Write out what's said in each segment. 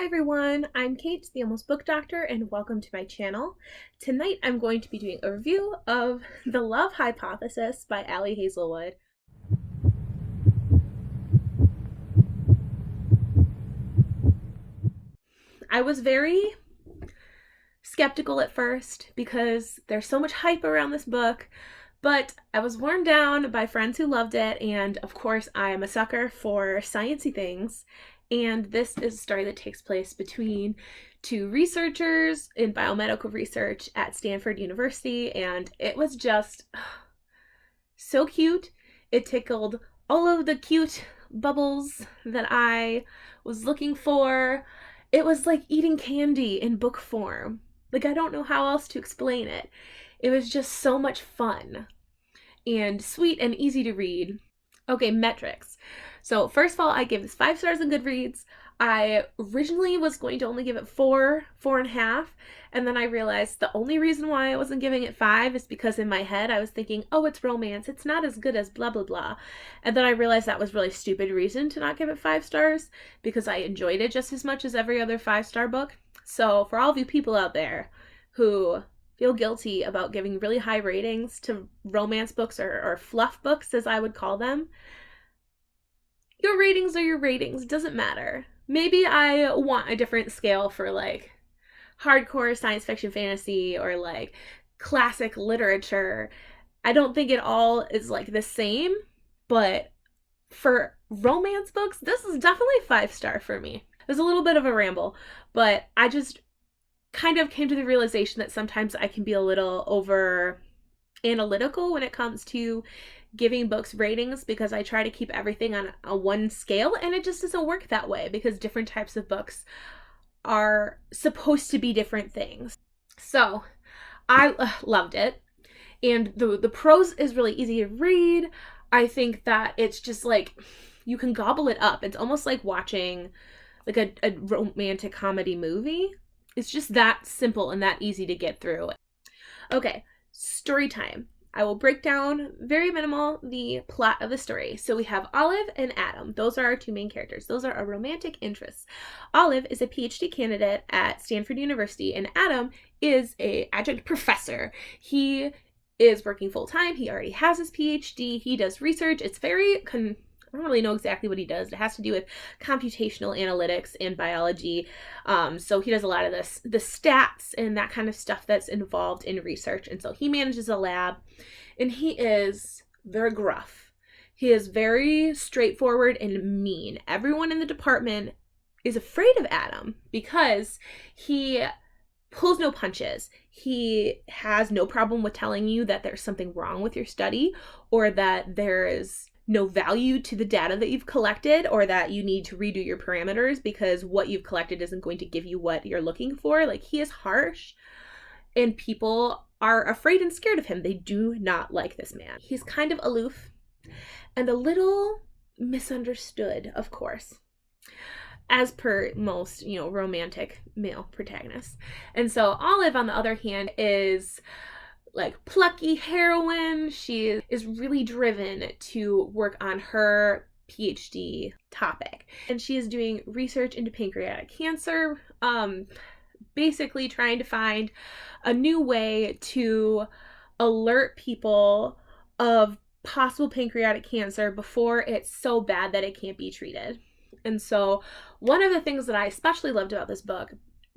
Hi everyone, I'm Kate, the Almost Book Doctor, and welcome to my channel. Tonight I'm going to be doing a review of The Love Hypothesis by Ali Hazelwood. I was very skeptical at first because there's so much hype around this book, but I was worn down by friends who loved it, and of course I am a sucker for sciencey things. And this is a story that takes place between two researchers in biomedical research at Stanford University, and it was just so cute. It tickled all of the cute bubbles that I was looking for. It was like eating candy in book form. Like, I don't know how else to explain it. It was just so much fun and sweet and easy to read. Okay, metrics. So first of all, I gave this 5 stars on Goodreads. I originally was going to only give it 4.5, and then I realized the only reason why I wasn't giving it 5 is because in my head I was thinking, oh, it's romance, it's not as good as blah blah blah. And then I realized that was really stupid reason to not give it 5 stars, because I enjoyed it just as much as every other 5-star book. So for all of you people out there who feel guilty about giving really high ratings to romance books or fluff books, as I would call them, your ratings are your ratings. It doesn't matter. Maybe I want a different scale for like hardcore science fiction fantasy or like classic literature. I don't think it all is like the same, but for romance books, this is definitely 5-star for me. There's a little bit of a ramble, but I just kind of came to the realization that sometimes I can be a little over analytical when it comes to giving books ratings, because I try to keep everything on a one scale, and it just doesn't work that way because different types of books are supposed to be different things. So I loved it, and the prose is really easy to read. I think that it's just like you can gobble it up. It's almost like watching like a romantic comedy movie. It's just that simple and that easy to get through. Okay, story time. I will break down, very minimal, the plot of the story. So we have Olive and Adam. Those are our two main characters. Those are our romantic interests. Olive is a PhD candidate at Stanford University, and Adam is an adjunct professor. He is working full-time. He already has his PhD. He does research. It's very I don't really know exactly what he does. It has to do with computational analytics and biology. So he does a lot of the stats and that kind of stuff that's involved in research. And so he manages a lab, and he is very gruff. He is very straightforward and mean. Everyone in the department is afraid of Adam because he pulls no punches. He has no problem with telling you that there's something wrong with your study, or that there is no value to the data that you've collected, or that you need to redo your parameters because what you've collected isn't going to give you what you're looking for. Like, he is harsh, and people are afraid and scared of him. They do not like this man. He's kind of aloof and a little misunderstood, of course, as per most, romantic male protagonists. And so Olive, on the other hand, is like plucky heroine. She is really driven to work on her PhD topic, and she is doing research into pancreatic cancer, basically trying to find a new way to alert people of possible pancreatic cancer before it's so bad that it can't be treated. And so one of the things that I especially loved about this book,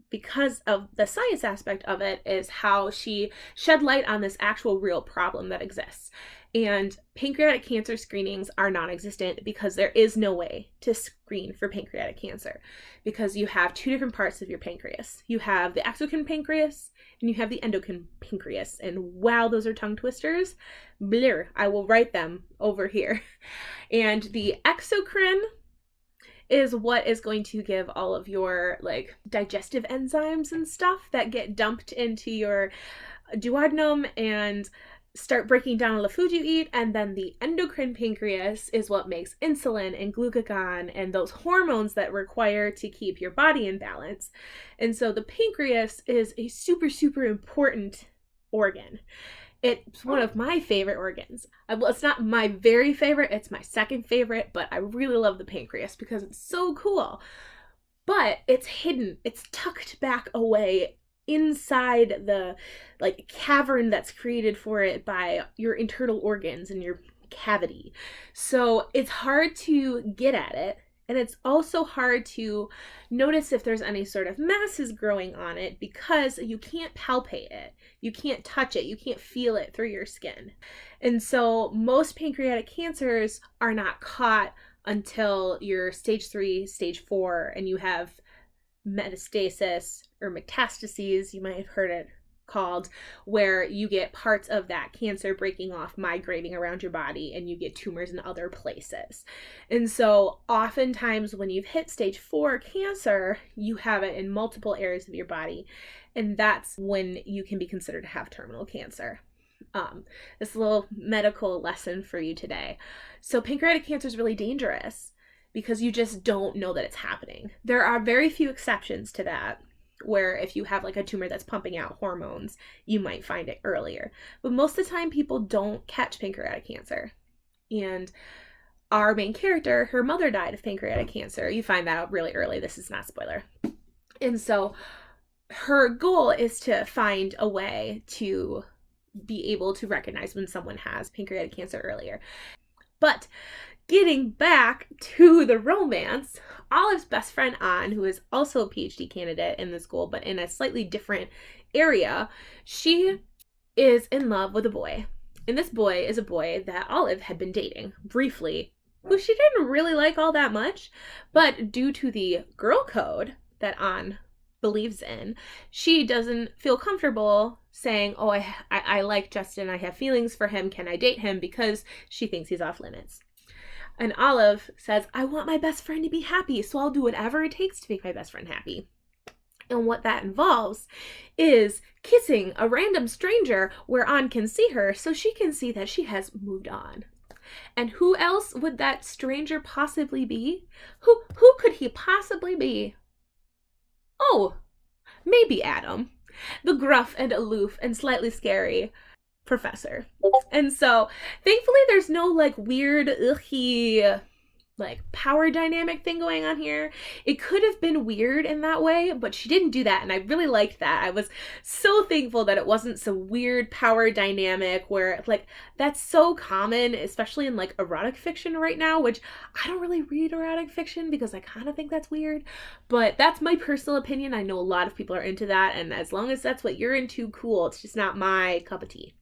because of the science aspect of it, is how she shed light on this actual real problem that exists. And pancreatic cancer screenings are non-existent because there is no way to screen for pancreatic cancer, because you have two different parts of your pancreas. You have the exocrine pancreas and you have the endocrine pancreas. And wow, those are tongue twisters. Blur. I will write them over here. And the exocrine is what is going to give all of your like digestive enzymes and stuff that get dumped into your duodenum and start breaking down all the food you eat. And then the endocrine pancreas is what makes insulin and glucagon and those hormones that require to keep your body in balance. And so the pancreas is a super, super important organ. It's one of my favorite organs. Well, it's not my very favorite, it's my second favorite, but I really love the pancreas because it's so cool. but it's hidden. It's tucked back away inside the like cavern that's created for it by your internal organs and your cavity. So it's hard to get at it. And it's also hard to notice if there's any sort of masses growing on it because you can't palpate it. You can't touch it. You can't feel it through your skin. And so most pancreatic cancers are not caught until you're stage 3, stage 4, and you have metastasis or metastases, you might have heard it called, where you get parts of that cancer breaking off, migrating around your body, and you get tumors in other places. And so oftentimes when you've hit stage 4 cancer, you have it in multiple areas of your body, and that's when you can be considered to have terminal cancer. This little medical lesson for you today. So pancreatic cancer is really dangerous because you just don't know that it's happening. There are very few exceptions to that, where if you have like a tumor that's pumping out hormones, you might find it earlier. But most of the time, people don't catch pancreatic cancer. And our main character, her mother died of pancreatic cancer. You find that out really early. This is not a spoiler. And so her goal is to find a way to be able to recognize when someone has pancreatic cancer earlier. But getting back to the romance, Olive's best friend Anne, who is also a PhD candidate in the school, but in a slightly different area, she is in love with a boy. And this boy is a boy that Olive had been dating briefly, who she didn't really like all that much, but due to the girl code that Anne believes in, she doesn't feel comfortable saying, oh, I like Justin, I have feelings for him, can I date him, because she thinks he's off limits. And Olive says, I want my best friend to be happy, so I'll do whatever it takes to make my best friend happy. And what that involves is kissing a random stranger where Anne can see her so she can see that she has moved on. And who else would that stranger possibly be? Who could he possibly be? Oh, maybe Adam, the gruff and aloof and slightly scary professor. And so thankfully there's no like weird like power dynamic thing going on here. It could have been weird in that way, but she didn't do that, and I really liked that. I was so thankful that it wasn't some weird power dynamic where like that's so common, especially in like erotic fiction right now, which I don't really read erotic fiction because I kind of think that's weird, but that's my personal opinion. I know a lot of people are into that, and as long as that's what you're into, cool. It's just not my cup of tea.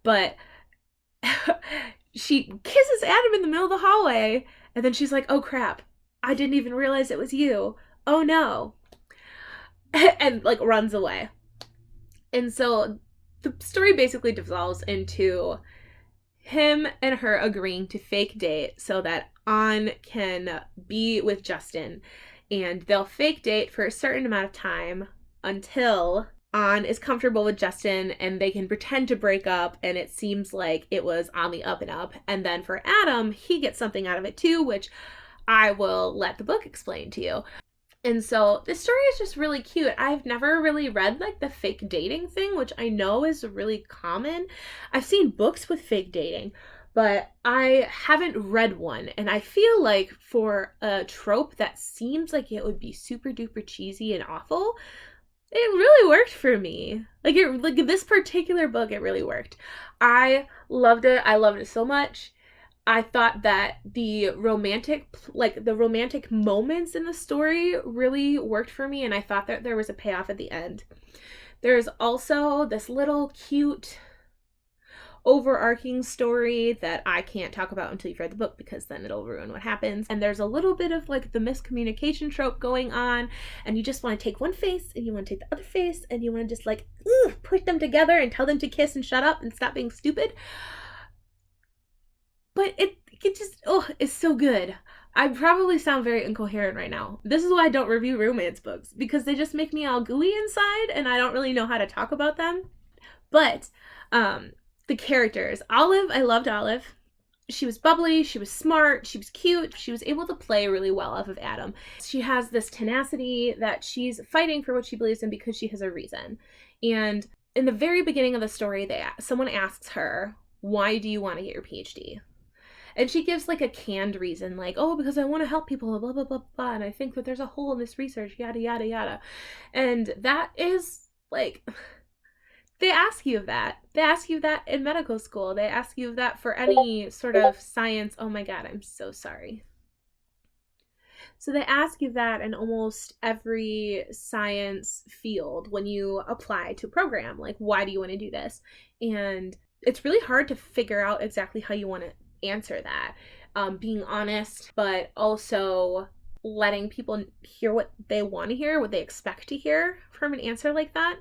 But she kisses Adam in the middle of the hallway, and then she's like, oh crap, I didn't even realize it was you. Oh no. And like runs away. And so the story basically devolves into him and her agreeing to fake date so that Anne can be with Justin. And they'll fake date for a certain amount of time until Anne is comfortable with Justin and they can pretend to break up, and it seems like it was on the up and up. And then for Adam, he gets something out of it too, which I will let the book explain to you. And so this story is just really cute. I've never really read like the fake dating thing, which I know is really common. I've seen books with fake dating, but I haven't read one. And I feel like for a trope that seems like it would be super duper cheesy and awful, it really worked for me. Like this particular book, it really worked. I loved it. I loved it so much. I thought that the romantic moments in the story really worked for me, and I thought that there was a payoff at the end. There's also this little cute overarching story that I can't talk about until you've read the book, because then it'll ruin what happens. And there's a little bit of like the miscommunication trope going on, and you just want to take one face and you want to take the other face and you want to just like push them together and tell them to kiss and shut up and stop being stupid. But it just, it's so good. I probably sound very incoherent right now. This is why I don't review romance books, because they just make me all gooey inside and I don't really know how to talk about them. But the characters. Olive, I loved Olive. She was bubbly, she was smart, she was cute, she was able to play really well off of Adam. She has this tenacity that she's fighting for what she believes in because she has a reason. And in the very beginning of the story, someone asks her, why do you want to get your PhD? And she gives like a canned reason, like, oh, because I want to help people, blah, blah, blah, blah. And I think that there's a hole in this research, yada, yada, yada. And that is like, they ask you of that. They ask you that in medical school. They ask you of that for any sort of science. Oh my God, I'm so sorry. So they ask you that in almost every science field when you apply to a program. Like, why do you want to do this? And it's really hard to figure out exactly how you want to answer that. Being honest, but also letting people hear what they want to hear, what they expect to hear from an answer like that.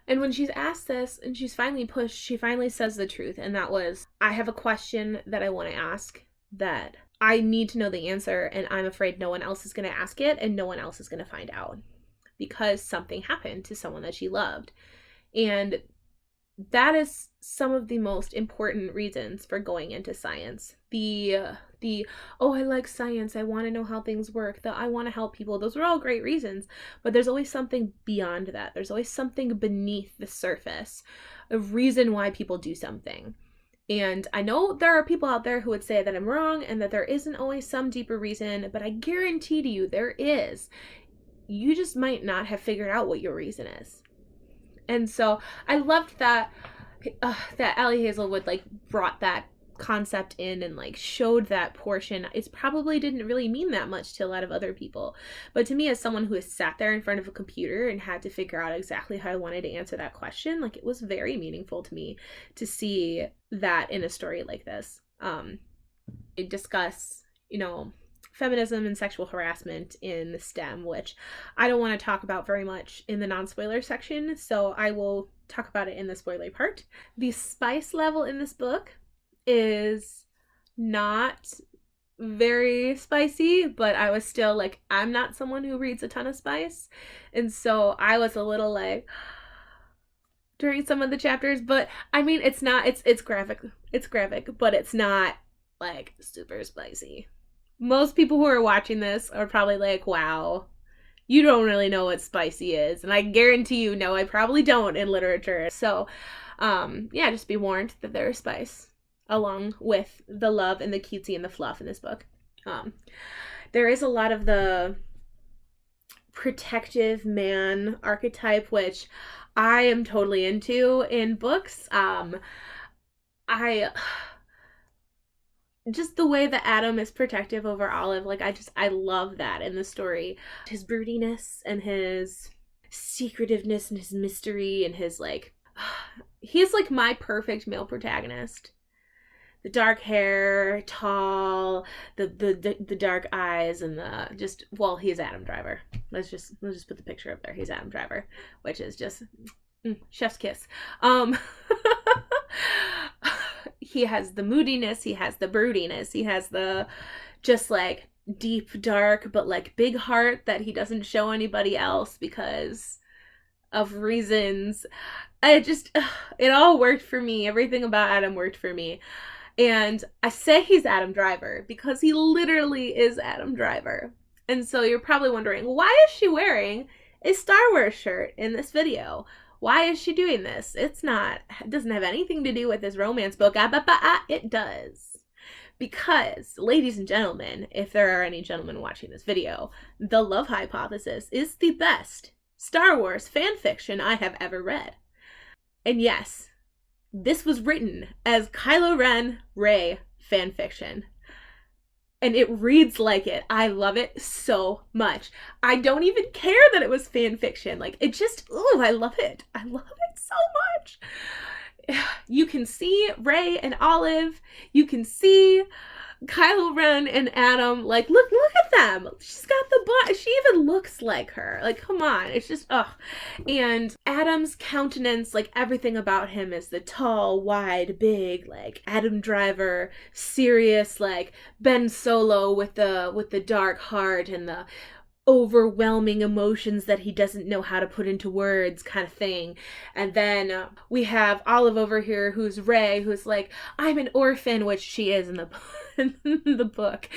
And when she's asked this and she's finally pushed, she finally says the truth. And that was, I have a question that I want to ask that I need to know the answer, and I'm afraid no one else is going to ask it and no one else is going to find out because something happened to someone that she loved. And that is some of the most important reasons for going into science. Oh, I like science, I want to know how things work, I want to help people. Those are all great reasons, but there's always something beyond that. There's always something beneath the surface, a reason why people do something. And I know there are people out there who would say that I'm wrong and that there isn't always some deeper reason, but I guarantee to you there is. You just might not have figured out what your reason is. And so I loved that Ali Hazelwood like brought that concept in and like showed that portion. It probably didn't really mean that much to a lot of other people, but to me, as someone who has sat there in front of a computer and had to figure out exactly how I wanted to answer that question, like, it was very meaningful to me to see that in a story like this. They discuss, feminism and sexual harassment in STEM, which I don't want to talk about very much in the non-spoiler section, so I will talk about it in the spoiler part. The spice level in this book is not very spicy, but I was still like, I'm not someone who reads a ton of spice, and so I was a little like during some of the chapters, but I mean, it's graphic, but it's not like super spicy. Most people who are watching this are probably like, wow, you don't really know what spicy is, and I guarantee you, no, I probably don't in literature. So yeah, just be warned that there is spice along with the love and the cutesy and the fluff in this book. There is a lot of the protective man archetype, which I am totally into in books. Just the way that Adam is protective over Olive, like, I love that in the story. His broodiness and his secretiveness and his mystery and his like, he's like my perfect male protagonist. The dark hair, tall, the dark eyes, and he's Adam Driver. Let's just put the picture up there. He's Adam Driver, which is just chef's kiss. He has the moodiness, he has the broodiness, he has the just like deep dark but like big heart that he doesn't show anybody else because of reasons. It all worked for me. Everything about Adam worked for me. And I say he's Adam Driver because he literally is Adam Driver. And so you're probably wondering, why is she wearing a Star Wars shirt in this video? Why is she doing this? It doesn't have anything to do with this romance book. It does. Because, ladies and gentlemen, if there are any gentlemen watching this video, The Love Hypothesis is the best Star Wars fan fiction I have ever read. And yes, this was written as Kylo Ren Rey fan fiction. And it reads like it. I love it so much. I don't even care that it was fan fiction. Like, it just, I love it. I love it so much. You can see Rey and Olive. You can see Kylo Ren and Adam. Like, look at them. She's got the butt. She even looks like her. Like, come on. It's just, And Adam's countenance, like, everything about him is the tall, wide, big, like, Adam Driver, serious, like, Ben Solo with the dark heart and the overwhelming emotions that he doesn't know how to put into words kind of thing. And then we have Olive over here, who's Rey, who's like, I'm an orphan, which she is in the book.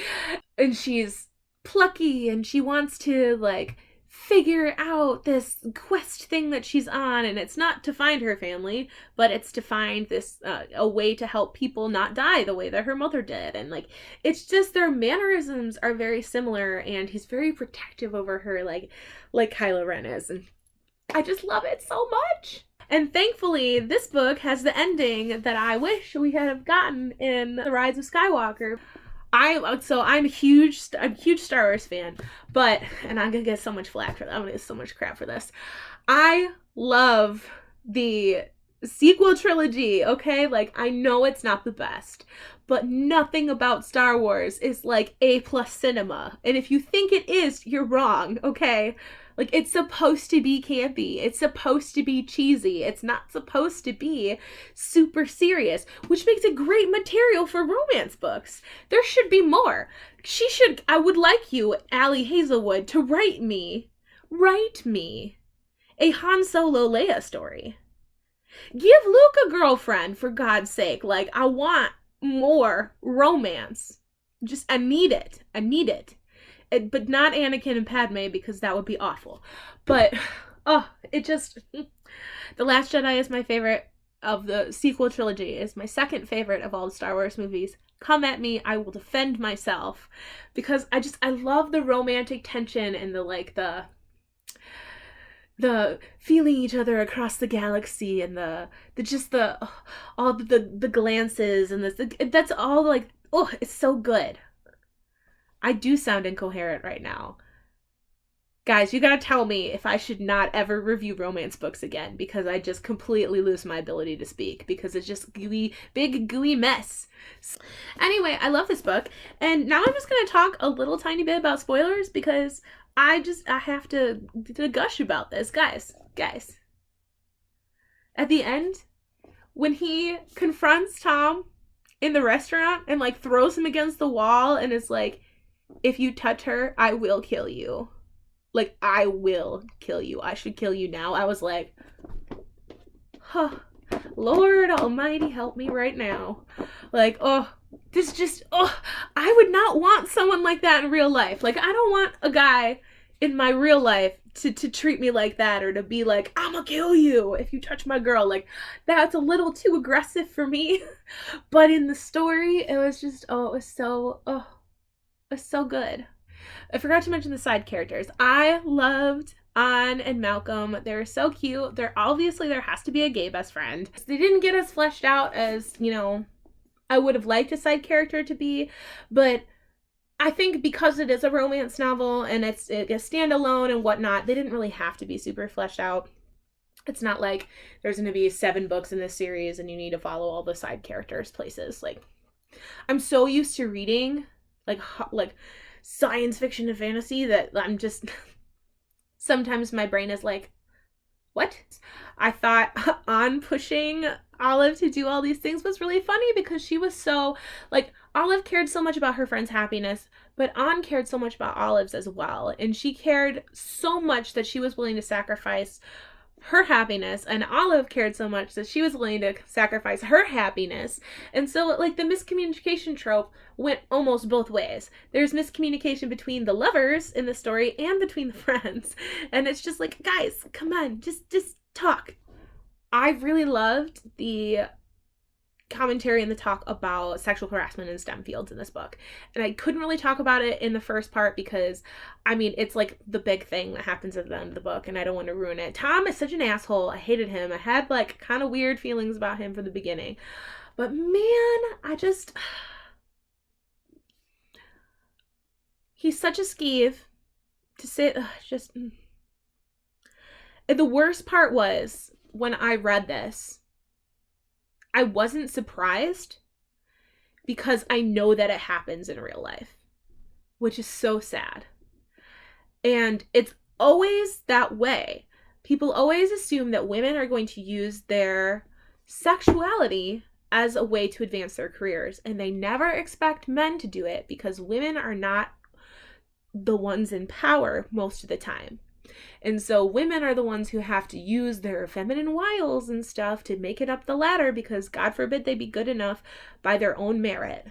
And she's plucky and she wants to like figure out this quest thing that she's on, and it's not to find her family, but it's to find this a way to help people not die the way that her mother did. And like, it's just their mannerisms are very similar, and he's very protective over her, like Kylo Ren is. And I just love it so much. And thankfully, this book has the ending that I wish we had have gotten in The Rise of Skywalker. I'm a huge Star Wars fan, but, and I'm gonna get so much flack for that. I'm gonna get so much crap for this. I love the sequel trilogy, okay? Like, I know it's not the best, but nothing about Star Wars is like A+ cinema. And if you think it is, you're wrong, okay? Like, it's supposed to be campy. It's supposed to be cheesy. It's not supposed to be super serious, which makes it great material for romance books. There should be more. I would like you, Ali Hazelwood, to write me a Han Solo Leia story. Give Luke a girlfriend, for God's sake. Like, I want more romance. I need it. But not Anakin and Padme, because that would be awful. But, The Last Jedi is my favorite of the sequel trilogy. It's my second favorite of all the Star Wars movies. Come at me, I will defend myself. Because I love the romantic tension and the feeling each other across the galaxy, and all the glances, and that's all like, oh, it's so good. I do sound incoherent right now. Guys, you gotta tell me if I should not ever review romance books again, because I just completely lose my ability to speak, because it's just big gooey mess. Anyway, I love this book, and now I'm just gonna talk a little tiny bit about spoilers, because I have to gush about this. Guys. At the end, when he confronts Tom in the restaurant and like throws him against the wall and is like, if you touch her, I will kill you. Like, I will kill you. I should kill you now. I was like, huh, Lord almighty, help me right now. Like, I would not want someone like that in real life. Like, I don't want a guy in my real life to treat me like that, or to be like, I'm gonna kill you if you touch my girl. Like, that's a little too aggressive for me. But in the story, it was just, it's so good. I forgot to mention the side characters. I loved An and Malcolm. They're so cute. There has to be a gay best friend. They didn't get as fleshed out as, I would have liked a side character to be, but I think because it is a romance novel and it's a standalone and whatnot, they didn't really have to be super fleshed out. It's not like there's going to be 7 books in this series and you need to follow all the side characters' places. Like, I'm so used to reading like science fiction and fantasy that I'm just, sometimes my brain is like, what? I thought on pushing Olive to do all these things was really funny, because she was so, like, Olive cared so much about her friend's happiness, but An cared so much about Olive's as well. And she cared so much that she was willing to sacrifice her happiness, and Olive cared so much that she was willing to sacrifice her happiness. And so, like, the miscommunication trope went almost both ways. There's miscommunication between the lovers in the story and between the friends. And it's just like, guys, come on, just talk. I really loved the commentary and the talk about sexual harassment in STEM fields in this book. And I couldn't really talk about it in the first part because, it's like the big thing that happens at the end of the book, and I don't want to ruin it. Tom is such an asshole. I hated him. I had like kind of weird feelings about him from the beginning. But man, he's such a skeeve to say, The worst part was when I read this, I wasn't surprised because I know that it happens in real life, which is so sad. And it's always that way. People always assume that women are going to use their sexuality as a way to advance their careers, and they never expect men to do it because women are not the ones in power most of the time. And so women are the ones who have to use their feminine wiles and stuff to make it up the ladder, because God forbid they be good enough by their own merit.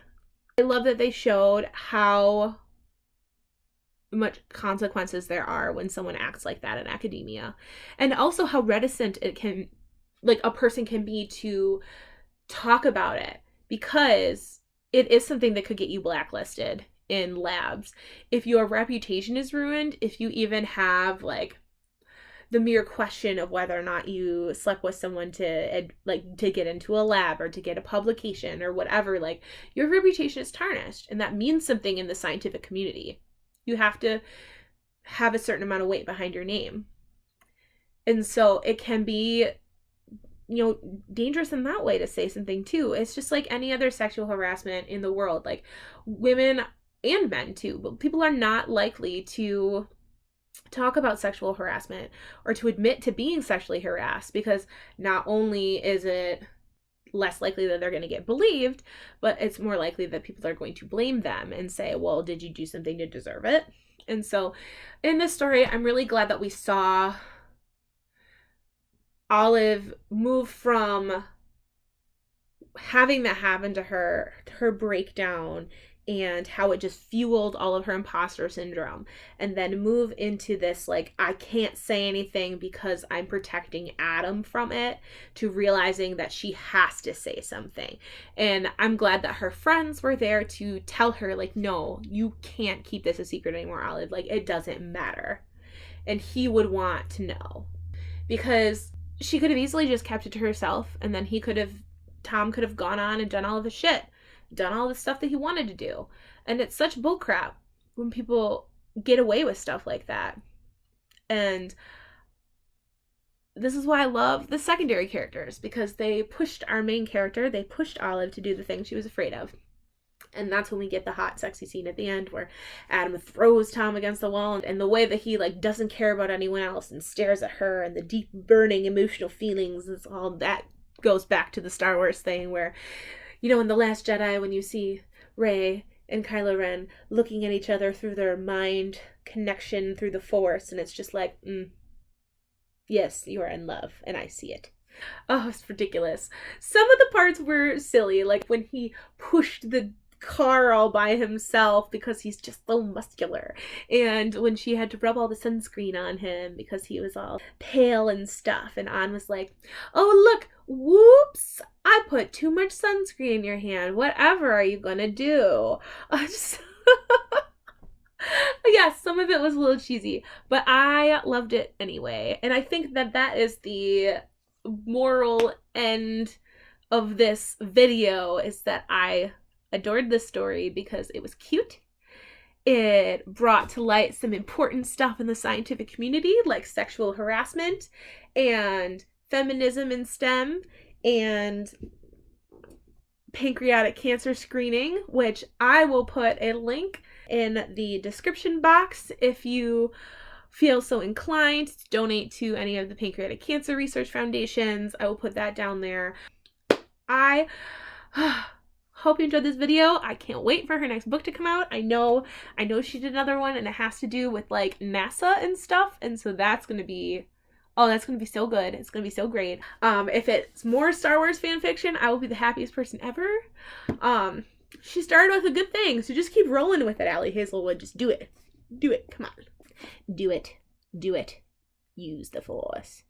I love that they showed how much consequences there are when someone acts like that in academia, and also how reticent it can, like, a person can be to talk about it, because it is something that could get you blacklisted in labs. If your reputation is ruined, if you even have like the mere question of whether or not you slept with someone to get into a lab or to get a publication or whatever, like, your reputation is tarnished, and that means something in the scientific community. You have to have a certain amount of weight behind your name. And so it can be, dangerous in that way to say something too. It's just like any other sexual harassment in the world. Like, women and men too, but people are not likely to talk about sexual harassment or to admit to being sexually harassed, because not only is it less likely that they're going to get believed, but it's more likely that people are going to blame them and say, well, did you do something to deserve it? And so in this story, I'm really glad that we saw Olive move from having that happen to her breakdown and how it just fueled all of her imposter syndrome, and then move into this, like, I can't say anything because I'm protecting Adam from it, to realizing that she has to say something. And I'm glad that her friends were there to tell her, like, no, you can't keep this a secret anymore, Olive. Like, it doesn't matter. And he would want to know, because she could have easily just kept it to herself, and then Tom could have gone on and done all of his shit, done all the stuff that he wanted to do. And it's such bullcrap when people get away with stuff like that. And this is why I love the secondary characters, because they pushed our main character, they pushed Olive to do the thing she was afraid of. And that's when we get the hot, sexy scene at the end where Adam throws Tom against the wall, and the way that he, like, doesn't care about anyone else and stares at her, and the deep, burning, emotional feelings, is all that goes back to the Star Wars thing where, in The Last Jedi, when you see Rey and Kylo Ren looking at each other through their mind connection through the Force, and it's just like, yes, you are in love, and I see it. Oh, it's ridiculous. Some of the parts were silly, like when he pushed the car all by himself because he's just so muscular, and when she had to rub all the sunscreen on him because he was all pale and stuff, and An was like, oh look, whoops, I put too much sunscreen in your hand, whatever are you gonna do? Yes, some of it was a little cheesy, but I loved it anyway. And I think that is the moral end of this video, is that I adored this story because it was cute. It brought to light some important stuff in the scientific community, like sexual harassment and feminism in STEM and pancreatic cancer screening, which I will put a link in the description box if you feel so inclined to donate to any of the pancreatic cancer research foundations. I will put that down there. I hope you enjoyed this video. I can't wait for her next book to come out. I know she did another one, and it has to do with like NASA and stuff, and so that's gonna be so good. It's gonna be so great. If it's more Star Wars fan fiction, I will be the happiest person ever. She started with a good thing, so just keep rolling with it, Ali Hazelwood. Just do it. Do it. Come on. Do it. Do it. Use the Force.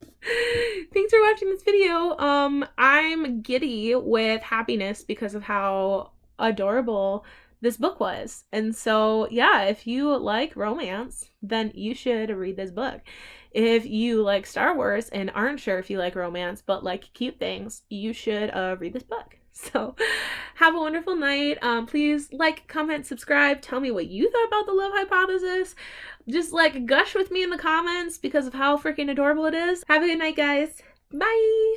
Thanks for watching this video. I'm giddy with happiness because of how adorable this book was. And so, yeah, if you like romance, then you should read this book. If you like Star Wars and aren't sure if you like romance, but like cute things, you should read this book. So have a wonderful night. Please like, comment, subscribe. Tell me what you thought about the love hypothesis. Just like gush with me in the comments because of how freaking adorable it is. Have a good night, guys. Bye.